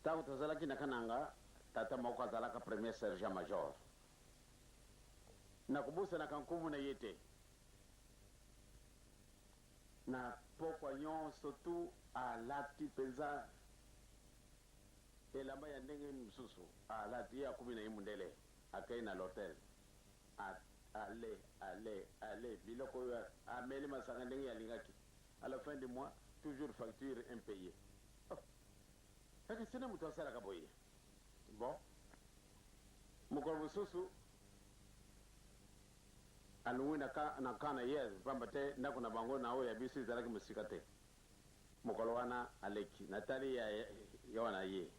tangu tozalaki na kananga tata moko azalaka premier sergent major na kubusanaka nkumu na ye te na pokwa nyonso tu alati mpenza elamba ya ndenge mosusu alati ye akumi na ye mundele akei na l'hotel ale biloko oyo ameli masanga ndenge alingaki à la fin du mois toujours facture impayée. Eke sina mutu asalaka boye bon mokolo mosusu alungwi na kana ye pamba te ndako na bango na oyo ya biso ezalaki mosika te mokolo wana aleki natali ya wana ye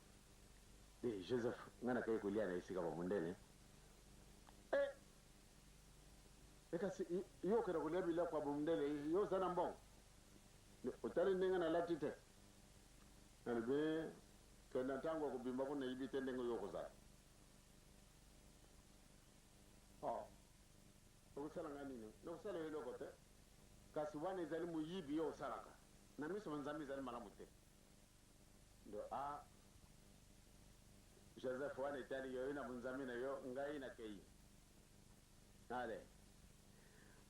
joseph ngai nakai kolia na esika bamundele ekasi yo okenda kolia biloko ya bamundele yo oza na mbongo otali ndenge nalati te nalobi kenda ntango akobimba ko nayibi te ndenge yo okozala okosala ngai nini nakosala eloko te kasi wana ezali moyibi yo osalaka na miso nzambe ezali malamu te ndo joseph wana etali yo na bonzambe na yo ngai nakei ale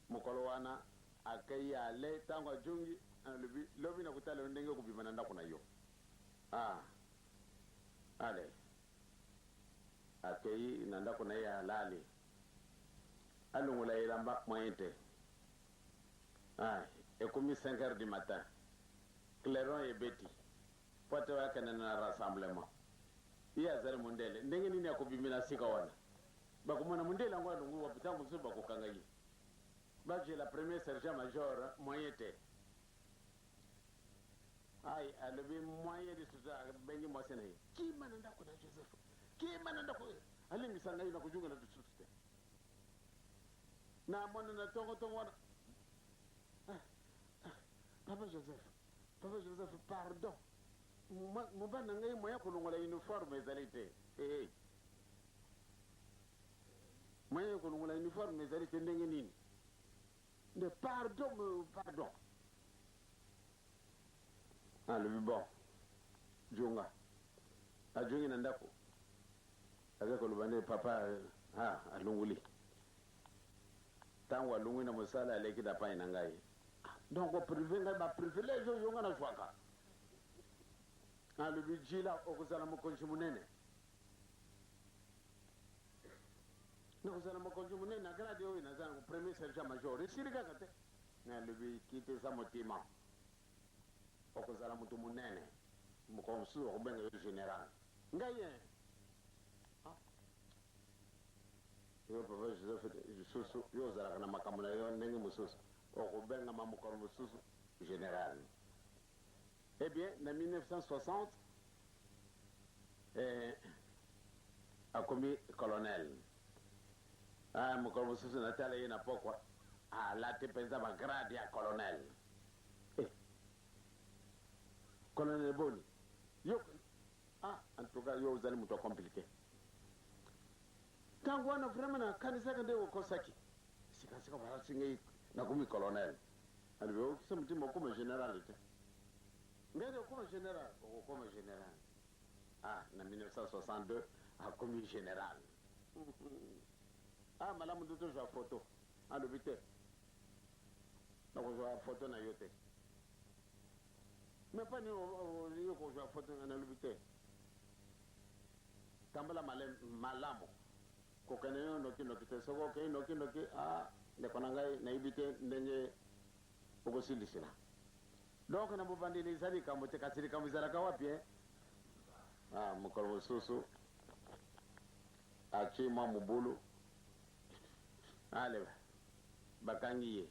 mokolo wana akei ale ntango ajungi alobi lobi na kutala ndenge okobima na ndako na yo ale akei na ndako na ye alali alongola elamba moyen te ekomi 5 heures du matin clairon ebeti pote wakende na rassemblement iye azali mundele ndenge nini akobimina sika wana bakomona mundele yango alongo wapita mosusu bakokanga ye baje la premier sergent major moyen te alobi moyen de suta bengi mwasi na ye kima na ndako na joseph kima na ndako alingisa ngai na kujunga na dususu te na mwana na tongo wana papa joseph pardon mobana ngai moya kolongola uniforme ezali te moya kolongola uniforme ezali te ndenge nini nde pardon alobi bon junga ajungi na ndako aza koloba nde papa alunguli ntango alungwi na mosala aleki na pai na ngai donc oprive ngai baprivilege oyo nga na zwaka alobi jila okozala mokonzi monene nakozala mokonzi monene na grade oyo nazala premier sergent major esili kaka te nalobi kitisa motima okozala moto monene mokolo mosusu okobenga yo général ngai ye yo papa joseph lisusu yo ozalaka na makambo na yo ndenge mosusu okobengama mokolo mosusu général eh bien na 1960 akomi colonel mokolo mosusu natala ye na pokwa alati mpenza bagrade ya colonel colonel boni yo en tout cas yo ozali moto compliqué ntango wana vraiment nakanisaka nde okosaki sikasika balasi ngai nakomi colonel alibe okisa mutima okoma général te ngende okoma général okoma général na 1962 akomi général malamu nde tozwa photo alobi te nakozwa photo na yo te mais pas ni yo kozwa photo nga nalobi te tambola malamu kokende yo noki te soko okei noki ndeko na ngai nayibi te ndenge okosilisila donc na mobandeli eza likambo te kasi likambo ezalaka wapi mokolo mosusu atie mwa mobulu ale bakangi ye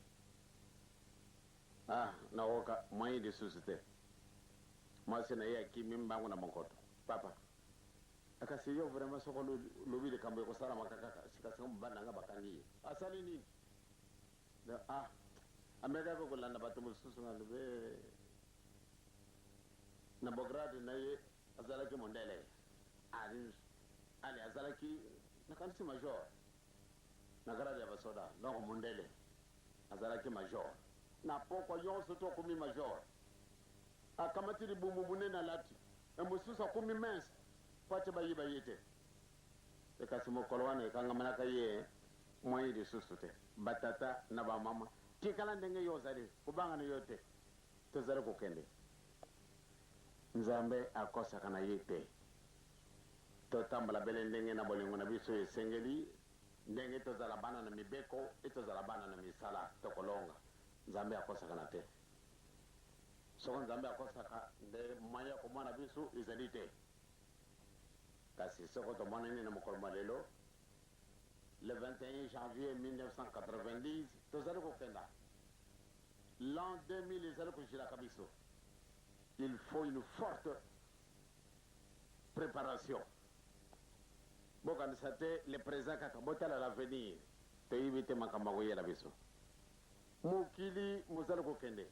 nakoka moyen lisusu te mwasi na ye akimi mbango na mokoto papa akasi yo vraiment soko lobi likambo ekosalama kaka sikasika mobanda nga bakangi ye asali nini amekaka kolanda bato mosusu nga lobe na bograde na ye azalaki mondele ali azalaki nakanisi major na grade ya basoda donc mondele azalaki major na pokwa yonso to akomi major akamatili bumu bunene alati mosusu akumi mince po ate bayiba ye te e kasi mokolo wana e ka ngamanaka ye moyen de susu te batata na bamama tikala ndenge yo ozali kubanga na yo te tozali kokende nzambe akosaka na ye te totambola bele ndenge na bolingo na biso esengeli ndenge tozala bana na mibeko e tozala bana na misala tokolonga nzambe akosaka na te soko nzambe akosaka nde moyen ya komona biso ezali te kasi soko tomonani na mokolo ma lelo le 21 janvier 1990 tozali kokenda l'an 2000 ezali kojilaka biso il faut une forte préparation bokanisa te le présent kaka botala l'avenir toyibi te makambo akoyela biso mokili mozali kokende